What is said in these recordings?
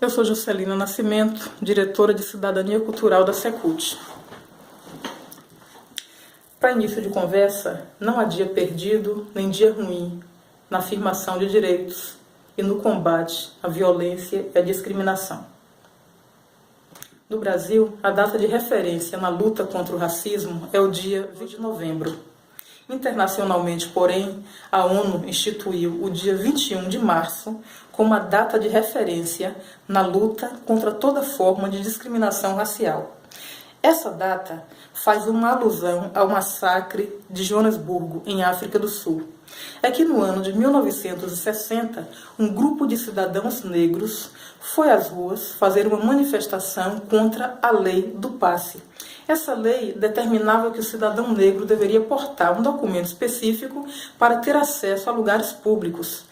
Eu sou Juscelina Nascimento, diretora de Cidadania Cultural da Secult. Para início de conversa, não há dia perdido nem dia ruim na afirmação de direitos e no combate à violência e à discriminação. No Brasil, a data de referência na luta contra o racismo é o dia 20 de novembro. Internacionalmente, porém, a ONU instituiu o dia 21 de março como a data de referência na luta contra toda forma de discriminação racial. Essa data faz uma alusão ao massacre de Joanesburgo, em África do Sul. É que no ano de 1960, um grupo de cidadãos negros foi às ruas fazer uma manifestação contra a lei do passe. Essa lei determinava que o cidadão negro deveria portar um documento específico para ter acesso a lugares públicos.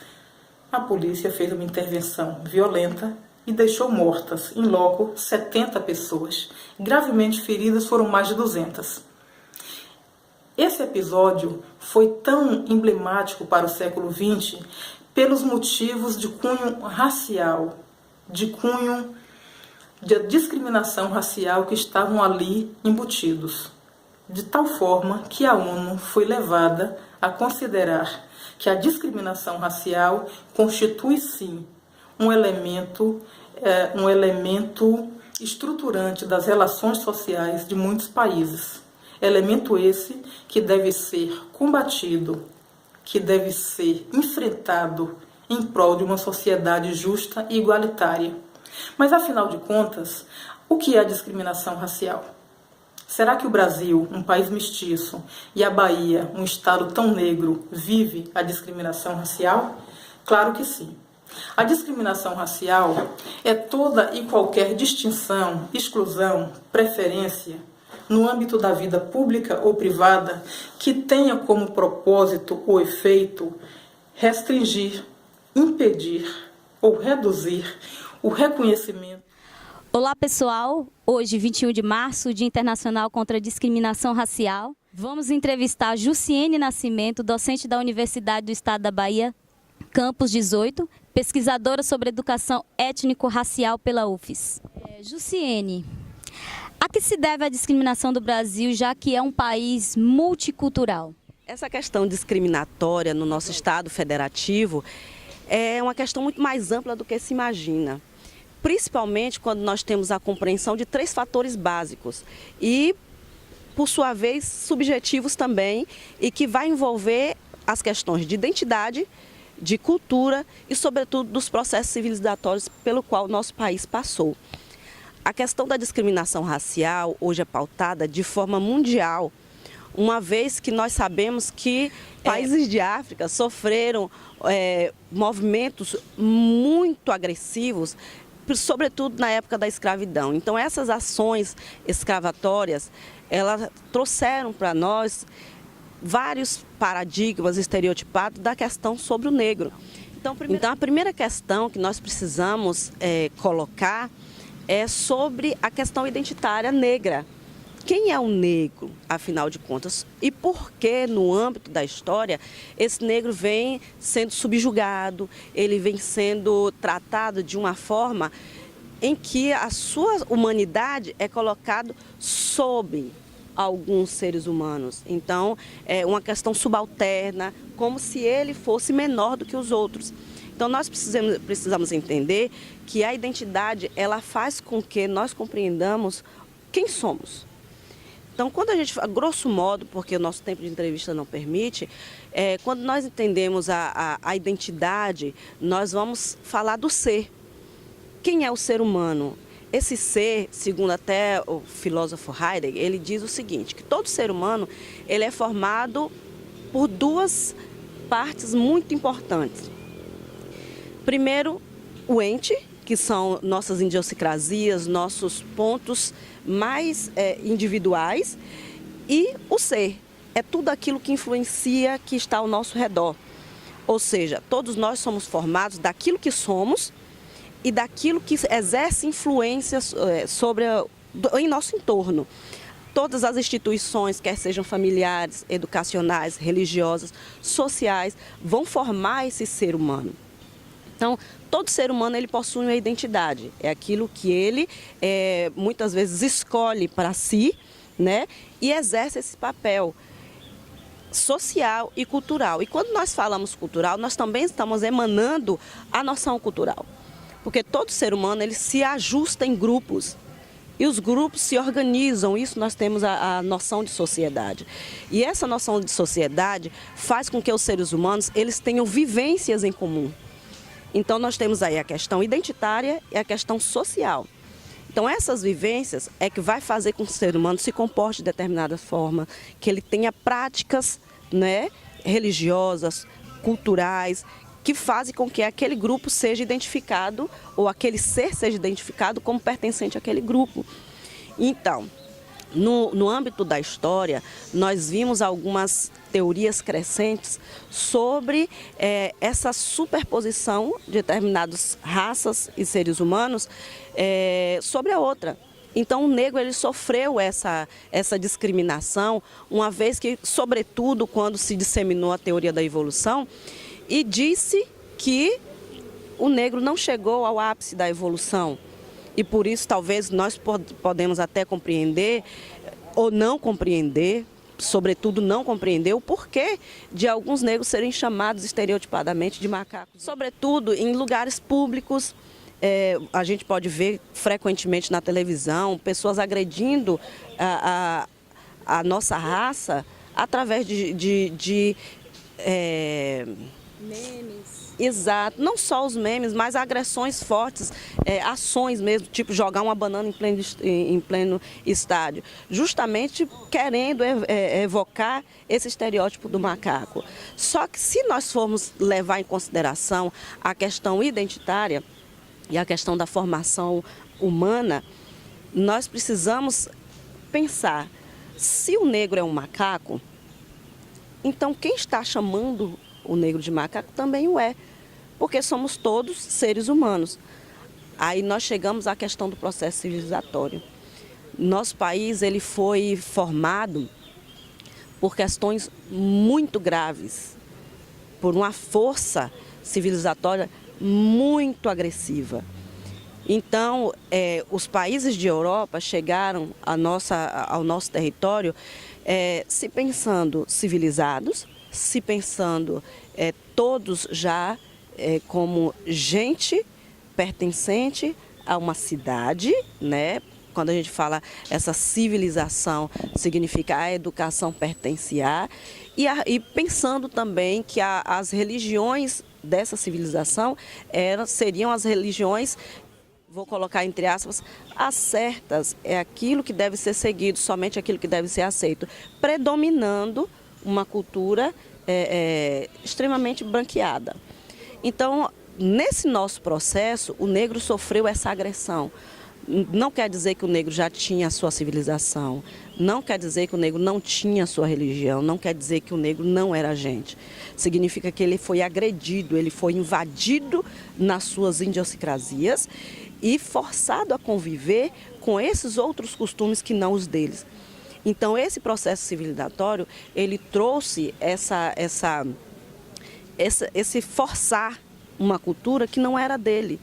A polícia fez uma intervenção violenta e deixou mortas, em loco, 70 pessoas. Gravemente feridas foram mais de 200. Esse episódio foi tão emblemático para o século XX pelos motivos de cunho racial, de cunho de discriminação racial que estavam ali embutidos, de tal forma que a ONU foi levada a considerar que a discriminação racial constitui, sim, um elemento estruturante das relações sociais de muitos países. Elemento esse que deve ser combatido, que deve ser enfrentado em prol de uma sociedade justa e igualitária. Mas, afinal de contas, o que é a discriminação racial? Será que o Brasil, um país mestiço, e a Bahia, um estado tão negro, vive a discriminação racial? Claro que sim. A discriminação racial é toda e qualquer distinção, exclusão, preferência, no âmbito da vida pública ou privada, que tenha como propósito ou efeito restringir, impedir ou reduzir o reconhecimento. Olá pessoal, hoje 21 de março, Dia Internacional contra a Discriminação Racial. Vamos entrevistar Jussiene Nascimento, docente da Universidade do Estado da Bahia, Campus 18, pesquisadora sobre educação étnico-racial pela UFES. Jussiene, a que se deve a discriminação do Brasil, já que é um país multicultural? Essa questão discriminatória no nosso Estado federativo é uma questão muito mais ampla do que se imagina. Principalmente quando nós temos a compreensão de 3 fatores básicos e, por sua vez, subjetivos também, e que vai envolver as questões de identidade, de cultura e, sobretudo, dos processos civilizatórios pelo qual o nosso país passou. A questão da discriminação racial hoje é pautada de forma mundial, uma vez que nós sabemos que países de África sofreram movimentos muito agressivos, sobretudo na época da escravidão. Então, essas ações escravatórias, elas trouxeram para nós vários paradigmas estereotipados da questão sobre o negro. Então, a primeira questão que nós precisamos colocar é sobre a questão identitária negra. Quem é o negro, afinal de contas? E por que, no âmbito da história, esse negro vem sendo subjugado, ele vem sendo tratado de uma forma em que a sua humanidade é colocada sob alguns seres humanos. Então, é uma questão subalterna, como se ele fosse menor do que os outros. Então, nós precisamos entender que a identidade, ela faz com que nós compreendamos quem somos. Então, quando a gente, a grosso modo, porque o nosso tempo de entrevista não permite, quando nós entendemos a identidade, nós vamos falar do ser. Quem é o ser humano? Esse ser, segundo até o filósofo Heidegger, ele diz o seguinte, que todo ser humano ele é formado por 2 partes muito importantes. Primeiro, o ente, que são nossas idiosincrasias, nossos pontos mais individuais, e o ser, é tudo aquilo que influencia, que está ao nosso redor. Ou seja, todos nós somos formados daquilo que somos e daquilo que exerce influência em nosso entorno. Todas as instituições, quer sejam familiares, educacionais, religiosas, sociais, vão formar esse ser humano. Então, todo ser humano ele possui uma identidade, é aquilo que ele muitas vezes escolhe para si, né, e exerce esse papel social e cultural. E quando nós falamos cultural, nós também estamos emanando a noção cultural, porque todo ser humano ele se ajusta em grupos. E os grupos se organizam, isso nós temos a noção de sociedade. E essa noção de sociedade faz com que os seres humanos eles tenham vivências em comum. Então nós temos aí a questão identitária e a questão social. Então essas vivências é que vai fazer com que o ser humano se comporte de determinada forma, que ele tenha práticas, né, religiosas, culturais, que fazem com que aquele grupo seja identificado, ou aquele ser seja identificado como pertencente àquele grupo. Então, no âmbito da história, nós vimos algumas teorias crescentes sobre essa superposição de determinadas raças e seres humanos sobre a outra. Então, o negro ele sofreu essa discriminação, uma vez que, sobretudo, quando se disseminou a teoria da evolução, e disse que o negro não chegou ao ápice da evolução. E por isso talvez nós podemos até compreender ou não compreender, sobretudo não compreender o porquê de alguns negros serem chamados estereotipadamente de macacos. Sobretudo em lugares públicos, a gente pode ver frequentemente na televisão pessoas agredindo a nossa raça através de Memes. Exato, não só os memes, mas agressões fortes, ações mesmo, tipo jogar uma banana em pleno estádio, justamente querendo evocar esse estereótipo do macaco. Só que se nós formos levar em consideração a questão identitária e a questão da formação humana, nós precisamos pensar, se o negro é um macaco, então quem está chamando o negro de macaco também o é, porque somos todos seres humanos. Aí nós chegamos à questão do processo civilizatório. Nosso país ele foi formado por questões muito graves, por uma força civilizatória muito agressiva. Então, os países de Europa chegaram ao nosso território se pensando civilizados, se pensando todos já como gente pertencente a uma cidade, né? Quando a gente fala essa civilização, significa a educação pertence a, e pensando também que as religiões dessa civilização seriam as religiões, vou colocar entre aspas, as certas, é aquilo que deve ser seguido, somente aquilo que deve ser aceito, predominando uma cultura extremamente branqueada. Então, nesse nosso processo, o negro sofreu essa agressão. Não quer dizer que o negro já tinha a sua civilização, não quer dizer que o negro não tinha a sua religião, não quer dizer que o negro não era gente. Significa que ele foi agredido, ele foi invadido nas suas idiosincrasias e forçado a conviver com esses outros costumes que não os deles. Então, esse processo civilizatório, ele trouxe esse forçar uma cultura que não era dele.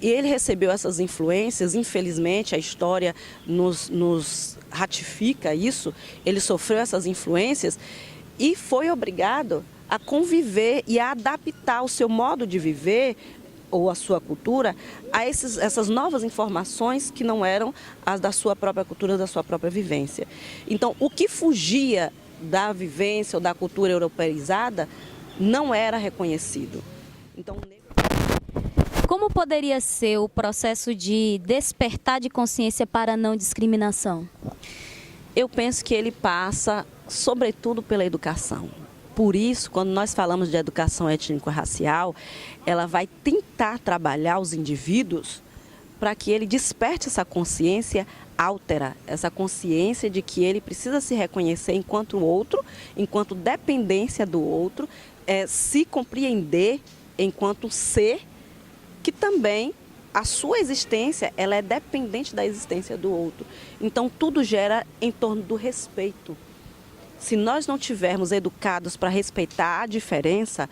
E ele recebeu essas influências, infelizmente a história nos ratifica isso, ele sofreu essas influências e foi obrigado a conviver e a adaptar o seu modo de viver ou a sua cultura a essas novas informações que não eram as da sua própria cultura, da sua própria vivência. Então, o que fugia da vivência ou da cultura europeizada não era reconhecido. Então, como poderia ser o processo de despertar de consciência para a não discriminação? Eu penso que ele passa, sobretudo, pela educação. Por isso, quando nós falamos de educação étnico-racial, ela vai tentar trabalhar os indivíduos para que ele desperte essa consciência altera, essa consciência de que ele precisa se reconhecer enquanto outro, enquanto dependência do outro, se compreender enquanto ser, que também a sua existência ela é dependente da existência do outro. Então, tudo gera em torno do respeito. Se nós não tivermos educados para respeitar a diferença,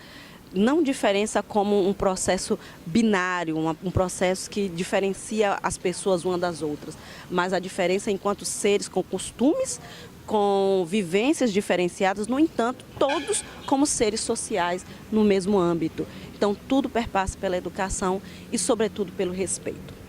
não diferença como um processo binário, um processo que diferencia as pessoas uma das outras, mas a diferença enquanto seres com costumes, com vivências diferenciadas, no entanto, todos como seres sociais no mesmo âmbito. Então, tudo perpassa pela educação e, sobretudo, pelo respeito.